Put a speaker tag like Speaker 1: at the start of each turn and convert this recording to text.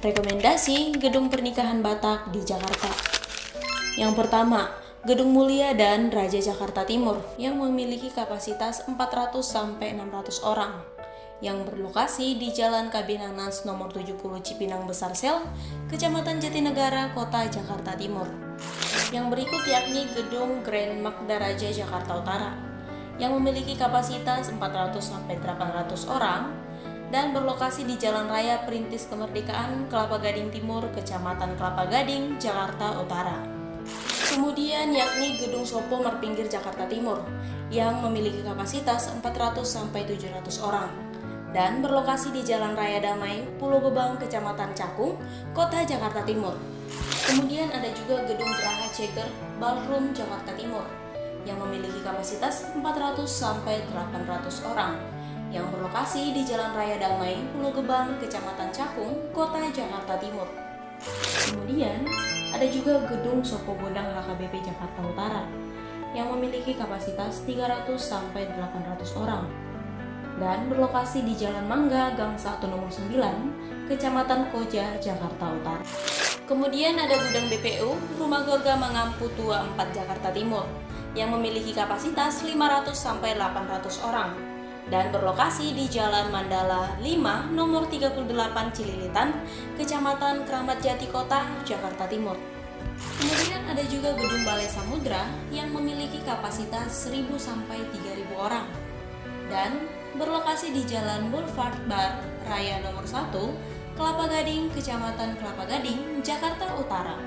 Speaker 1: Rekomendasi gedung pernikahan Batak di Jakarta. Yang pertama, Gedung Mulia dan Raja Jakarta Timur yang memiliki kapasitas 400-600 orang yang berlokasi di Jalan Kabinanas nomor 70 Cipinang Besar Sel, Kecamatan Jatinegara, Kota Jakarta Timur. Yang berikut yakni Gedung Grand Magda Raja Jakarta Utara yang memiliki kapasitas 400-800 orang dan berlokasi di Jalan Raya Perintis Kemerdekaan, Kelapa Gading Timur, Kecamatan Kelapa Gading, Jakarta Utara. Kemudian yakni Gedung Sopo Marpinggir Jakarta Timur yang memiliki kapasitas 400-700 orang dan berlokasi di Jalan Raya Damai, Pulau Gebang, Kecamatan Cakung, Kota Jakarta Timur. Kemudian ada juga Gedung Geraha Ceger Ballroom Jakarta Timur yang memiliki kapasitas 400-800 orang yang berlokasi di Jalan Raya Damai, Pulau Gebang, Kecamatan Cakung, Kota Jakarta Timur. Kemudian ada juga Gedung Sopo Gondang HKBP Jakarta Utara yang memiliki kapasitas 300-800 orang dan berlokasi di Jalan Mangga, Gang 1 Nomor 9, Kecamatan Koja, Jakarta Utara. Kemudian ada Gudang BPU Rumah Gorga Mangampu Tua 4 Jakarta Timur yang memiliki kapasitas 500-800 orang dan berlokasi di Jalan Mandala 5 Nomor 38 Cililitan, Kecamatan Kramat Jati Kota, Jakarta Timur. Kemudian ada juga Gedung Balai Samudra yang memiliki kapasitas 1.000-3.000 orang dan berlokasi di Jalan Boulevard Bar Raya Nomor 1, Kelapa Gading, Kecamatan Kelapa Gading, Jakarta Utara.